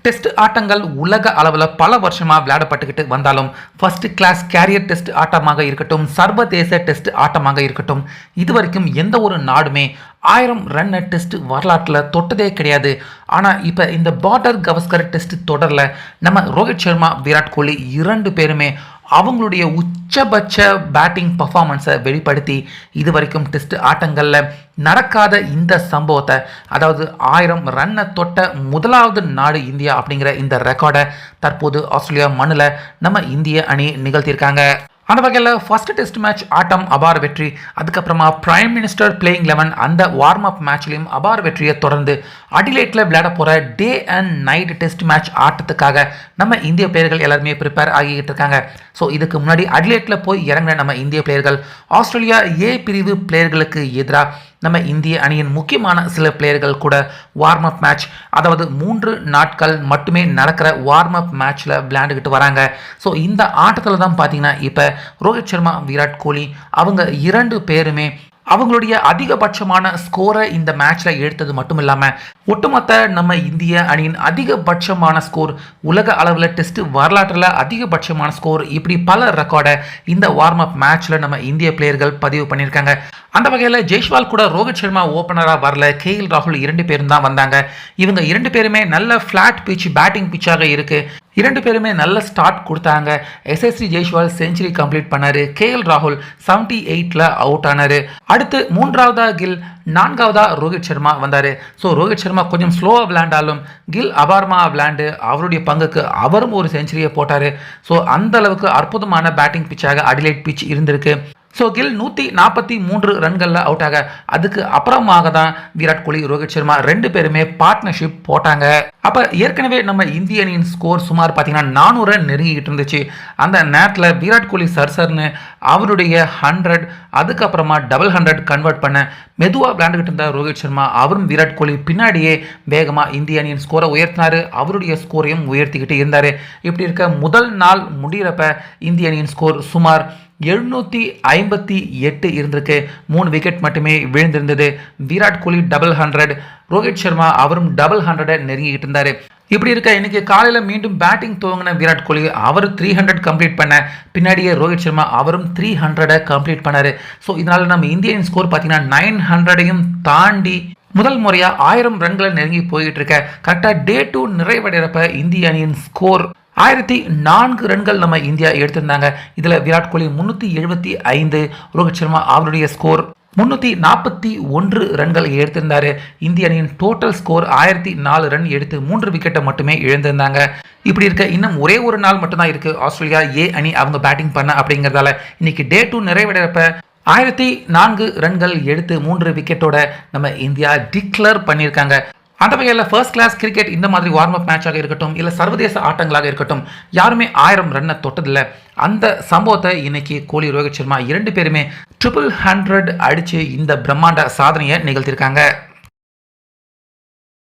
Test ஆட்டங்கள் உலக அளவில் பல வருஷமாக விளையாடப்பட்டுக்கிட்டு வந்தாலும் ஃபர்ஸ்ட் கிளாஸ் கேரியர் டெஸ்ட் ஆட்டமாக இருக்கட்டும், சர்வதேச டெஸ்ட் ஆட்டமாக இருக்கட்டும், இதுவரைக்கும் எந்த ஒரு நாடுமே 1000 ரன் டெஸ்ட் வரலாற்றில் தொட்டதே கிடையாது. ஆனால் இப்போ இந்த பார்டர் கவஸ்கர் டெஸ்ட் தொடரில் நம்ம ரோஹித் சர்மா, விராட் கோலி 2 பேருமே அவங்களுடைய உச்சபட்ச பேட்டிங் பர்ஃபார்மன்ஸை வெளிப்படுத்தி இதுவரைக்கும் டெஸ்ட் ஆட்டங்களில் நடக்காத இந்த சம்பவத்தை, அதாவது 1000 ரன்னை தொட்ட முதலாவது நாடு இந்தியா அப்படிங்கிற இந்த ரெக்கார்டை தற்போது ஆஸ்திரேலியா மண்ணில் நம்ம இந்திய அணி நிகழ்த்தியிருக்காங்க. அந்த வகையில் ஃபர்ஸ்ட் டெஸ்ட் மேட்ச் ஆட்டம் அபார வெற்றி, அதுக்கப்புறமா பிரைம் மினிஸ்டர் பிளேயிங் 11 அந்த வார்ம் அப் மேட்ச்லையும் அபார வெற்றியை தொடர்ந்து அடிலேட்டில் விளையாட போகிற day and night test match ஆட்டத்துக்காக நம்ம இந்திய பிளேயர்கள் எல்லாருமே ப்ரிப்பேர் ஆகிக்கிட்டு இருக்காங்க. ஸோ இதுக்கு முன்னாடி அடிலேட்டில் போய் இறங்கின நம்ம இந்திய பிளேயர்கள் ஆஸ்திரேலியா ஏ பிரிவு பிளேயர்களுக்கு எதிராக நம்ம இந்திய அணியின் முக்கியமான சில பிளேயர்கள் கூட வார்ம் அப் மேட்ச், அதாவது 3 நாட்கள் மட்டுமே நடக்கிற வார்ம் அப் மேட்ச்சில் விளையாண்டுக்கிட்டு வராங்க. ஸோ இந்த ஆட்டத்தில் தான் பார்த்தீங்கன்னா இப்போ ரோஹித் சர்மா, விராட் கோலி அவங்க 2 பேருமே அவங்களுடைய அதிகபட்சமான ஸ்கோரை இந்த மேட்ச்சில் எடுத்தது மட்டும் இல்லாமல் ஒட்டுமொத்த நம்ம இந்திய அணியின் அதிகபட்சமான ஸ்கோர், உலக அளவில் டெஸ்ட் வரலாற்றில் அதிகபட்சமான ஸ்கோர், இப்படி பல ரெக்கார்டை இந்த வார்ம் அப் மேட்ச்சில் நம்ம இந்திய பிளேயர்கள் பதிவு பண்ணியிருக்காங்க. அந்த வகையில் ஜெய்ஸ்வால் கூட ரோஹித் சர்மா ஓப்பனராக வரல, KL ராகுல் 2 பேரும் தான் வந்தாங்க. இவங்க 2 பேருமே நல்ல ஃப்ளாட் பிச் பேட்டிங் பிச்சாக இருக்குது. 2 பேருமே நல்ல ஸ்டார்ட் கொடுத்தாங்க. SSC ஜெய்ஸ்வால் செஞ்சுரி கம்ப்ளீட் பண்ணார், KL ராகுல் 78ல் அவுட் ஆனார். அடுத்து 3வதா கில், 4வதா ரோஹித் சர்மா வந்தார். ஸோ ரோஹித் சர்மா கொஞ்சம் ஸ்லோவாக விளையாண்டாலும் கில் அபாரமாக விளையாண்டு அவருடைய பங்குக்கு அவரும் ஒரு செஞ்சுரியை போட்டார். ஸோ அந்த அளவுக்கு அற்புதமான பேட்டிங் பிச்சாக அடிலைட் பிச் இருந்திருக்கு. ஸோ கில் 143 ரன்களில் அவுட் ஆக, அதுக்கு அப்புறமாக தான் விராட் கோலி, ரோஹித் சர்மா 2 பேருமே பார்ட்னர்ஷிப் போட்டாங்க. அப்போ ஏற்கனவே நம்ம இந்திய அணியின் ஸ்கோர் சுமார் பார்த்தீங்கன்னா 400 நெருங்கிக்கிட்டு இருந்துச்சு. அந்த நேரத்தில் விராட் கோலி சர்சர்னு அவருடைய 100, அதுக்கப்புறமா 100 கன்வெர்ட் பண்ண மெதுவாக விளையாண்டுக்கிட்டு இருந்த ரோஹித் சர்மா அவரும் விராட் கோலி பின்னாடியே வேகமாக இந்திய அணியின் ஸ்கோரை உயர்த்தினார், அவருடைய ஸ்கோரையும் உயர்த்திக்கிட்டு இருந்தார். இப்படி இருக்க முதல் நாள் முடிகிறப்ப இந்திய அணியின் ஸ்கோர் சுமார் 758 இருந்திருக்கு. 3 விக்கெட் மட்டுமே விழுந்திருந்தது. விராட் கோலி 100, ரோஹித் சர்மா அவரும் 100 நெருங்கிக்கிட்டு இருந்தார். இப்படி இருக்க இன்னைக்கு காலையில் மீண்டும் பேட்டிங் துவங்கின விராட் கோலி அவர் 300 கம்ப்ளீட் பண்ண, பின்னாடியே ரோஹித் சர்மா அவரும் 300 கம்ப்ளீட் பண்ணார். ஸோ இதனால் நம்ம இந்தியன் ஸ்கோர் பார்த்தீங்கன்னா 900ஐயும் தாண்டி முதல் முறையாக 1000 ரன்களை நெருங்கி போய்கிட்டு இருக்க. கரெக்டாக டே 2 நிறைவடைகிறப்ப இந்திய அணியின் ஸ்கோர் 1004 ரன்கள் நம்ம இந்தியா எடுத்திருந்தாங்க. இதில் விராட் கோலி 375, ரோஹித் சர்மா அவருடைய ஸ்கோர் 341 ரன்கள் எடுத்திருந்தாரு. இந்திய அணியின் டோட்டல் ஸ்கோர் 1004 ரன் எடுத்து 3 விக்கெட்டை மட்டுமே இழந்திருந்தாங்க. இப்படி இருக்க இன்னும் ஒரே ஒரு நாள் மட்டும்தான் இருக்குது ஆஸ்திரேலியா ஏ அணி அவங்க பேட்டிங் பண்ண. அப்படிங்கிறதால இன்னைக்கு டே 2 நிறைவடைறப்ப 1004 ரன்கள் எடுத்து 3 விக்கெட்டோட நம்ம இந்தியா டிக்ளேர் பண்ணியிருக்காங்க. அந்த வகையில் ஃபர்ஸ்ட் கிளாஸ் கிரிக்கெட் இந்த மாதிரி வார்ம் அப் மேட்சாக இருக்கட்டும், இல்லை சர்வதேச ஆட்டங்களாக இருக்கட்டும், யாருமே 1000 ரன்னை தொட்டதில்லை. அந்த சம்பவத்தை இன்னைக்கு கோலி, ரோஹித் சர்மா 2 பேருமே 100 அடித்து இந்த பிரம்மாண்ட சாதனையை நிகழ்த்தியிருக்காங்க.